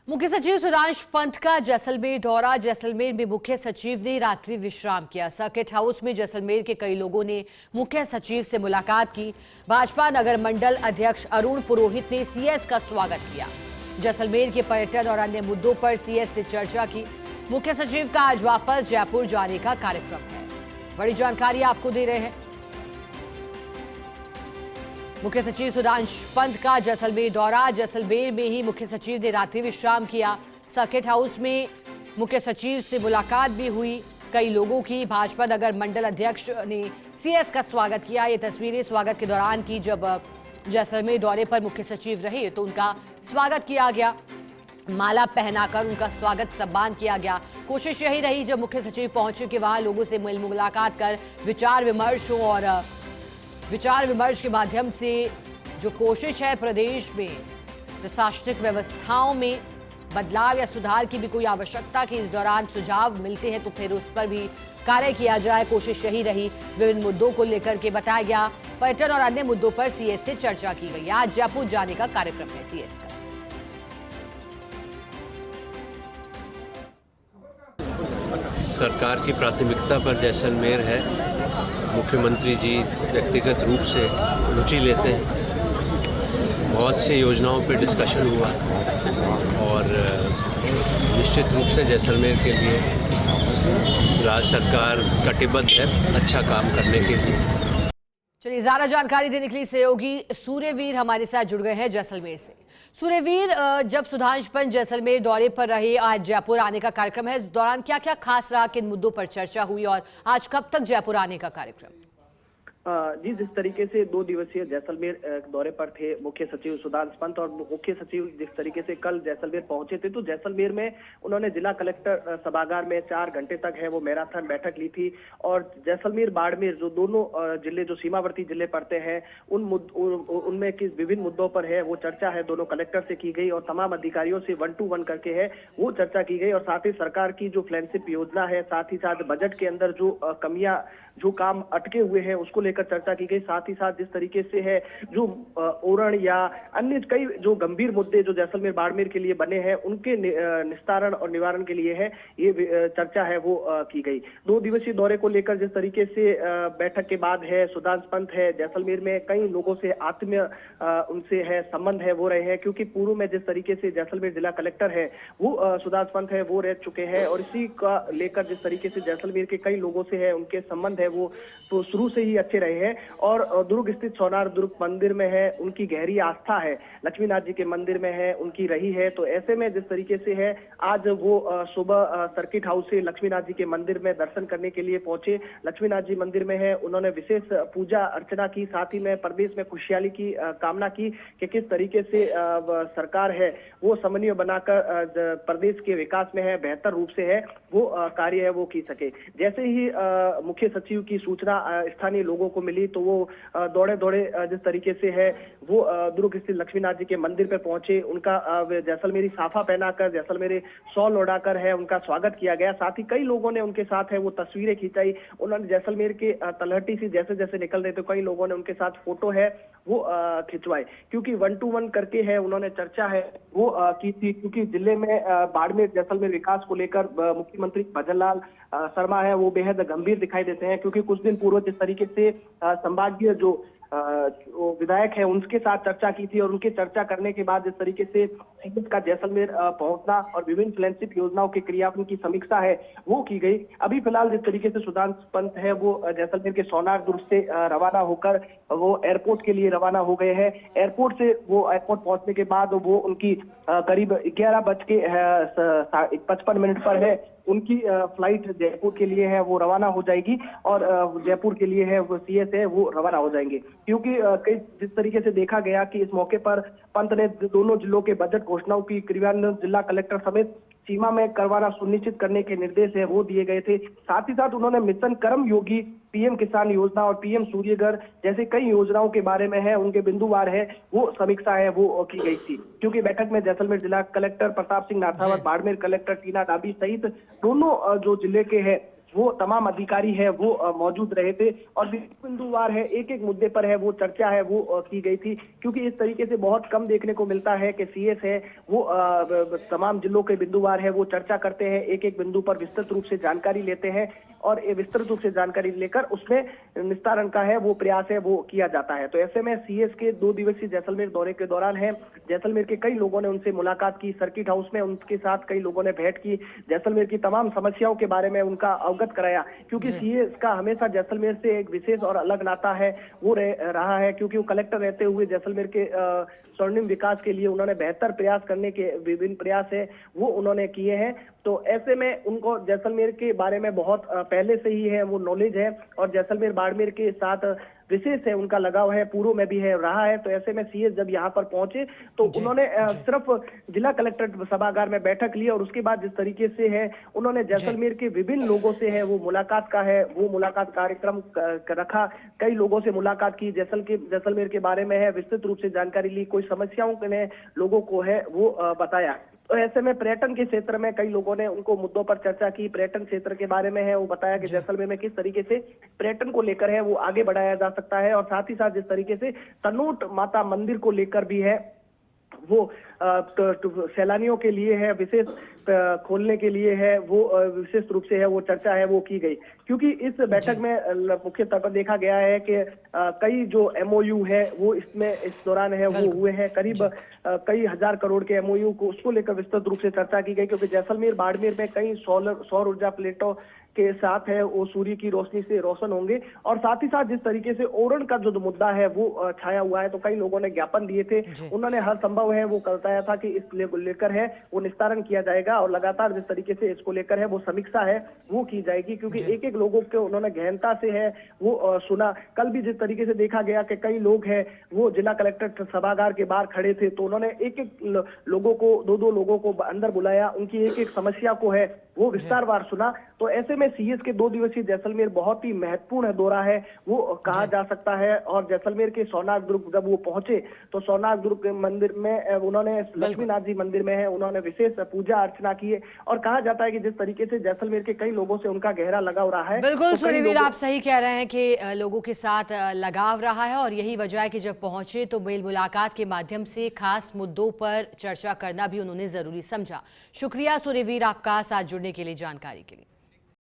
मुख्य सचिव सुधांश पंत का जैसलमेर दौरा। जैसलमेर में मुख्य सचिव ने रात्रि विश्राम किया। सर्किट हाउस में जैसलमेर के कई लोगों ने मुख्य सचिव से मुलाकात की। भाजपा नगर मंडल अध्यक्ष अरुण पुरोहित ने सीएस का स्वागत किया। जैसलमेर के पर्यटन और अन्य मुद्दों पर सीएस से चर्चा की। मुख्य सचिव का आज वापस जयपुर जाने का कार्यक्रम है। बड़ी जानकारी आपको दे रहे हैं। मुख्य सचिव सुधांश पंत का जैसलमेर दौरा। जैसलमेर में ही मुख्य सचिव ने रात्रि विश्राम किया। सर्किट हाउस में मुख्य सचिव से मुलाकात भी हुई कई लोगों की। भाजपा नगर मंडल अध्यक्ष ने सीएस का स्वागत किया। ये तस्वीरें स्वागत के दौरान की, जब जैसलमेर दौरे पर मुख्य सचिव रहे तो उनका स्वागत किया गया। माला पहनाकर उनका स्वागत सम्मान किया गया। कोशिश यही रही जब मुख्य सचिव पहुंचे कि वहां लोगों से मुलाकात कर विचार विमर्श हो और विचार विमर्श के माध्यम से जो कोशिश है प्रदेश में प्रशासनिक व्यवस्थाओं में बदलाव या सुधार की भी कोई आवश्यकता की इस दौरान सुझाव मिलते हैं तो फिर उस पर भी कार्य किया जाए। कोशिश यही रही। विभिन्न मुद्दों को लेकर के बताया गया। पर्यटन और अन्य मुद्दों पर सीएस से चर्चा की गई। आज जयपुर जाने का कार्यक्रम है सीएस का। सरकार की प्राथमिकता पर जैसलमेर है। मुख्यमंत्री जी व्यक्तिगत रूप से रुचि लेते हैं। बहुत सी योजनाओं पर डिस्कशन हुआ और निश्चित रूप से जैसलमेर के लिए राज्य सरकार कटिबद्ध है अच्छा काम करने के लिए। चलिए, ज्यादा जानकारी देने के लिए सहयोगी सूर्यवीर हमारे साथ जुड़ गए हैं जैसलमेर से। सूर्यवीर, जब सुधांश पंत जैसलमेर दौरे पर रहे, आज जयपुर आने का कार्यक्रम है, इस दौरान क्या क्या खास रहा, किन मुद्दों पर चर्चा हुई और आज कब तक जयपुर आने का कार्यक्रम? जी, जिस तरीके से 2 दिवसीय जैसलमेर दौरे पर थे मुख्य सचिव सुधांश पंत और मुख्य सचिव जिस तरीके से कल जैसलमेर पहुंचे थे, तो जैसलमेर में उन्होंने जिला कलेक्टर सभागार में 4 घंटे तक है वो मैराथन बैठक ली थी। और जैसलमेर बाड़मेर जो दोनों जिले जो सीमावर्ती जिले पड़ते हैं उनमें किस विभिन्न मुद्दों पर है वो चर्चा है दोनों कलेक्टर से की गई और तमाम अधिकारियों से 1 to 1 करके है वो चर्चा की गई। और साथ ही सरकार की जो फ्लैगशिप योजना है, साथ ही साथ बजट के अंदर जो कमियां जो काम अटके हुए हैं उसको लेकर चर्चा की गई। साथ ही साथ जिस तरीके से है जो ओरण या अन्य कई जो गंभीर मुद्दे जो जैसलमेर बाड़मेर के लिए बने हैं उनके निस्तारण और निवारण के लिए है ये चर्चा है वो की गई। 2 दिवसीय दौरे को लेकर जिस तरीके से बैठक के बाद है सुधांश पंत है जैसलमेर में कई लोगों से आत्मीय उनसे है संबंध है वो रहे हैं, क्योंकि पूर्व में जिस तरीके से जैसलमेर जिला कलेक्टर है वो सुधांश पंत है वो रह चुके हैं और इसी का लेकर जिस तरीके से जैसलमेर के कई लोगों से है उनके संबंध वो तो शुरू से ही अच्छे रहे हैं। और दुर्ग स्थित सोनार दुर्ग मंदिर में है उनकी गहरी आस्था है, लक्ष्मीनाथ जी के मंदिर में है उनकी रही है। तो ऐसे में जिस तरीके से है आज वो सुबह सर्किट हाउस से लक्ष्मीनाथ जी के मंदिर में दर्शन करने के लिए पहुंचे। लक्ष्मीनाथ जी मंदिर में है उन्होंने विशेष पूजा अर्चना की, साथ ही में प्रदेश में खुशहाली की कामना की कि किस तरीके से सरकार है वो समन्वय बनाकर प्रदेश के विकास में है बेहतर रूप से है वो कार्य है वो की सके। जैसे ही मुख्य सचिव की सूचना स्थानीय लोगों को मिली तो वो दौड़े दौड़े जिस तरीके से है वो दुर्ग स्थित लक्ष्मीनाथ जी के मंदिर पर पहुंचे। उनका जैसलमेरी साफा पहनाकर जैसलमेरी शॉल ओढ़ाकर है उनका स्वागत किया गया। साथ ही कई लोगों ने उनके साथ है वो तस्वीरें खिंचाई। उन्होंने जैसलमेर के तलहटी से जैसे जैसे निकल रहे थे कई लोगों ने उनके साथ फोटो है वो खिंचवाए, क्योंकि 1 to 1 करके है उन्होंने चर्चा है वो की थी। क्योंकि जिले में बाड़मेर जैसलमेर विकास को लेकर मुख्यमंत्री भजनलाल शर्मा है वो बेहद गंभीर दिखाई देते हैं, क्योंकि कुछ दिन पूर्व जिस तरीके से संभागीय जो विधायक है उनके साथ चर्चा की थी और उनके चर्चा करने के बाद जिस तरीके से सीएस का जैसलमेर पहुंचना और विभिन्न फ्लैगशिप योजनाओं के क्रियान्वयन की समीक्षा है वो की गई। अभी फिलहाल जिस तरीके से सुधांश पंत है वो जैसलमेर के सोनार दुर्ग से रवाना होकर वो एयरपोर्ट के लिए रवाना हो गए हैं। एयरपोर्ट से वो एयरपोर्ट पहुंचने के बाद वो उनकी करीब 11:55 पर है उनकी फ्लाइट जयपुर के लिए है वो रवाना हो जाएगी और जयपुर के लिए है वो सीएस है वो रवाना हो जाएंगे। क्योंकि कई जिस तरीके से देखा गया कि इस मौके पर पंत ने दोनों जिलों के बजट घोषणाओं की क्रियान्वयन जिला कलेक्टर समेत सीमा में करवाना सुनिश्चित करने के निर्देश है वो दिए गए थे। साथ ही साथ उन्होंने मिशन कर्म योगी, पीएम किसान योजना और पीएम सूर्यघर जैसे कई योजनाओं के बारे में है उनके बिंदुवार है वो समीक्षा है वो की गई थी। क्योंकि बैठक में जैसलमेर जिला कलेक्टर प्रताप सिंह नाथावत, बाड़मेर कलेक्टर टीना डाबी सहित दोनों जो जिले के हैं वो तमाम अधिकारी है वो मौजूद रहे थे और बिंदुवार है, एक एक मुद्दे पर है वो चर्चा है वो की गई थी, क्योंकि इस तरीके से बहुत कम देखने को मिलता है कि सीएस है वो तमाम जिलों के बिंदुवार है वो चर्चा करते हैं, एक एक बिंदु पर विस्तृत रूप से जानकारी लेते हैं और विस्तृत रूप से जानकारी लेकर उसमें निस्तारण का है वो प्रयास है वो किया जाता है। तो ऐसे में सीएस के 2 दिवसीय जैसलमेर दौरे के दौरान है जैसलमेर के कई लोगों ने उनसे मुलाकात की, सर्किट हाउस में उनके साथ कई लोगों ने भेंट की, जैसलमेर की तमाम समस्याओं के बारे में उनका अवगत कराया, क्योंकि सीएस का हमेशा जैसलमेर से एक विशेष और अलग नाता है वो रहा है, क्योंकि वो कलेक्टर रहते हुए जैसलमेर के स्वर्णिम विकास के लिए उन्होंने बेहतर प्रयास करने के विभिन्न प्रयास है वो उन्होंने किए हैं। तो ऐसे में उनको जैसलमेर के बारे में बहुत पहले से ही है वो नॉलेज है और जैसलमेर बाड़मेर के साथ विशेष है उनका लगाव है, पूर्व में भी है रहा है। तो ऐसे में सीएस जब यहाँ पर पहुंचे तो उन्होंने सिर्फ जिला कलेक्टर सभागार में बैठक ली और उसके बाद जिस तरीके से है उन्होंने जैसलमेर के विभिन्न लोगों से है वो मुलाकात का है वो मुलाकात कार्यक्रम रखा, कई लोगों से मुलाकात की, जैसलमेर के बारे में है विस्तृत रूप से जानकारी ली, कोई समस्याओं ने लोगों को है वो बताया। तो ऐसे में पर्यटन के क्षेत्र में कई लोगों ने उनको मुद्दों पर चर्चा की, पर्यटन क्षेत्र के बारे में है वो बताया कि जैसलमेर में किस तरीके से पर्यटन को लेकर है वो आगे बढ़ाया जा सकता है और साथ ही साथ जिस तरीके से तनोट माता मंदिर को लेकर भी है वो सैलानियों के लिए है विशेष खोलने के लिए है वो विशेष रूप से है वो चर्चा है वो की गई, क्योंकि इस बैठक में मुख्य तौर पर देखा गया है कि कई जो एमओयू है वो इसमें इस दौरान है वो हुए हैं, करीब कई हजार करोड़ के एमओयू को उसको लेकर विस्तृत रूप से चर्चा की गई, क्योंकि जैसलमेर बाड़मेर में कई सौर ऊर्जा प्लेटों के साथ है वो सूर्य की रोशनी से रोशन होंगे और साथ ही साथ जिस तरीके से ओरण का जो मुद्दा है वो छाया हुआ है, तो कई लोगों ने ज्ञापन दिए थे, उन्होंने हर संभव है वो बताया था कि इस लेकर है वो निस्तारण किया जाएगा और लगातार जिस तरीके से इसको लेकर है वो समीक्षा है वो की जाएगी, क्योंकि एक एक लोगों को उन्होंने गहनता से है वो सुना। कल भी जिस तरीके से देखा गया कि कई लोग हैं वो जिला कलेक्टर सभागार के बाहर खड़े थे, तो उन्होंने एक एक लोगों को दो लोगों को अंदर बुलाया, उनकी एक एक समस्या को है वो विस्तारवार सुना। तो ऐसे में सीएस के 2 दिवसीय जैसलमेर बहुत ही महत्वपूर्ण दौरा है वो कहा जा सकता है और जैसलमेर के सोनाग दुर्ग जब वो पहुंचे तो सोनाग दुर्ग मंदिर में उन्होंने लक्ष्मीनाथ जी मंदिर में है उन्होंने विशेष पूजा अर्चना की है और कहा जाता है कि जिस तरीके से जैसलमेर के कई लोगों से उनका गहरा लगाव रहा है। बिल्कुल सूर्यवीर, आप सही कह रहे हैं कि लोगों के साथ लगाव रहा है और यही वजह है कि जब पहुंचे तो मेल मुलाकात के माध्यम से खास मुद्दों पर चर्चा करना भी उन्होंने जरूरी समझा। शुक्रिया सूर्यवीर आपका साथ जुड़ने के लिए, जानकारी के लिए।